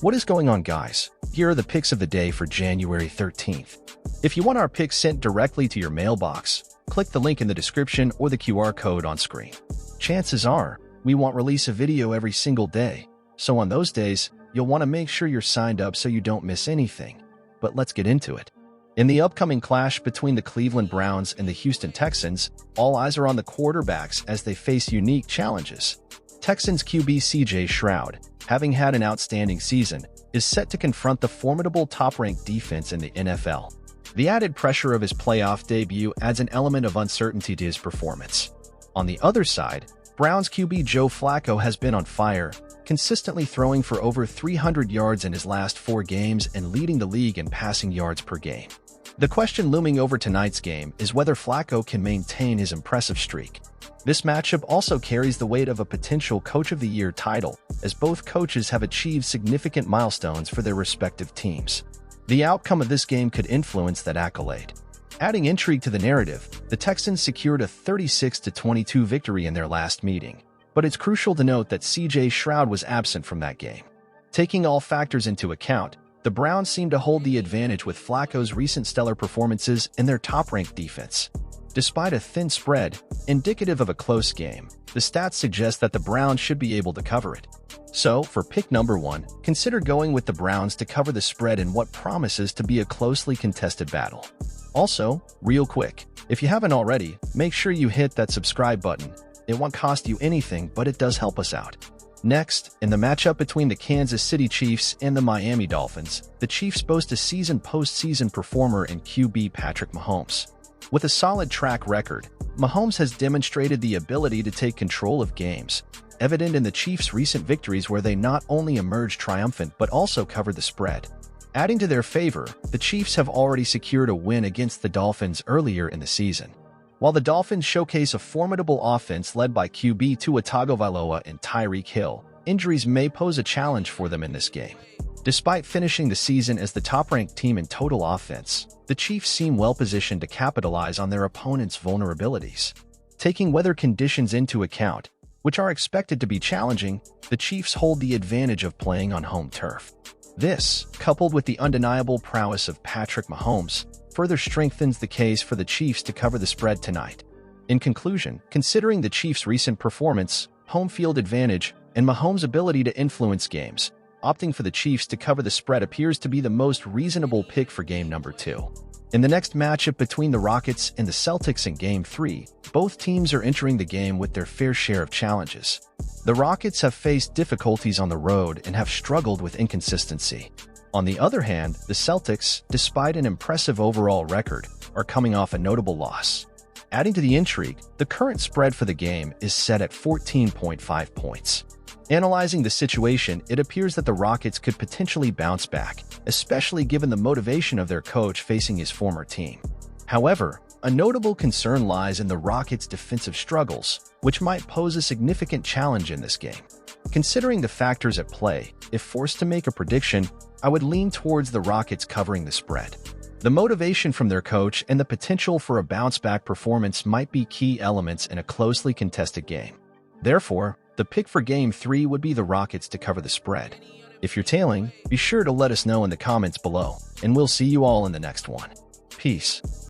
What is going on, guys? Here are the picks of the day for January 13th. If you want our picks sent directly to your mailbox, click the link in the description or the QR code on screen. Chances are, we won't release a video every single day, so on those days, you'll want to make sure you're signed up so you don't miss anything. But let's get into it. In the upcoming clash between the Cleveland Browns and the Houston Texans, all eyes are on the quarterbacks as they face unique challenges. Texans QB CJ Stroud, having had an outstanding season, is set to confront the formidable top-ranked defense in the NFL. The added pressure of his playoff debut adds an element of uncertainty to his performance. On the other side, Browns QB Joe Flacco has been on fire, consistently throwing for over 300 yards in his last 4 games and leading the league in passing yards per game. The question looming over tonight's game is whether Flacco can maintain his impressive streak. This matchup also carries the weight of a potential Coach of the Year title, as both coaches have achieved significant milestones for their respective teams. The outcome of this game could influence that accolade. Adding intrigue to the narrative, the Texans secured a 36-22 victory in their last meeting, but it's crucial to note that CJ Stroud was absent from that game. Taking all factors into account, the Browns seem to hold the advantage with Flacco's recent stellar performances and their top-ranked defense. Despite a thin spread, indicative of a close game, the stats suggest that the Browns should be able to cover it. So, for pick number 1, consider going with the Browns to cover the spread in what promises to be a closely contested battle. Also, real quick, if you haven't already, make sure you hit that subscribe button. It won't cost you anything, but it does help us out. Next, in the matchup between the Kansas City Chiefs and the Miami Dolphins, the Chiefs boast a seasoned postseason performer in QB Patrick Mahomes. With a solid track record, Mahomes has demonstrated the ability to take control of games, evident in the Chiefs' recent victories where they not only emerged triumphant but also covered the spread. Adding to their favor, the Chiefs have already secured a win against the Dolphins earlier in the season. While the Dolphins showcase a formidable offense led by QB Tua Tagovailoa and Tyreek Hill, injuries may pose a challenge for them in this game. Despite finishing the season as the top-ranked team in total offense, the Chiefs seem well-positioned to capitalize on their opponents' vulnerabilities. Taking weather conditions into account, which are expected to be challenging, the Chiefs hold the advantage of playing on home turf. This, coupled with the undeniable prowess of Patrick Mahomes, further strengthens the case for the Chiefs to cover the spread tonight. In conclusion, considering the Chiefs' recent performance, home field advantage, and Mahomes' ability to influence games, opting for the Chiefs to cover the spread appears to be the most reasonable pick for game number 2. In the next matchup between the Rockets and the Celtics in Game 3, both teams are entering the game with their fair share of challenges. The Rockets have faced difficulties on the road and have struggled with inconsistency. On the other hand, the Celtics, despite an impressive overall record, are coming off a notable loss. Adding to the intrigue, the current spread for the game is set at 14.5 points. Analyzing the situation, it appears that the Rockets could potentially bounce back, especially given the motivation of their coach facing his former team. However, a notable concern lies in the Rockets' defensive struggles, which might pose a significant challenge in this game. Considering the factors at play, if forced to make a prediction, I would lean towards the Rockets covering the spread. The motivation from their coach and the potential for a bounce-back performance might be key elements in a closely contested game. Therefore, the pick for Game 3 would be the Rockets to cover the spread. If you're tailing, be sure to let us know in the comments below, and we'll see you all in the next one. Peace.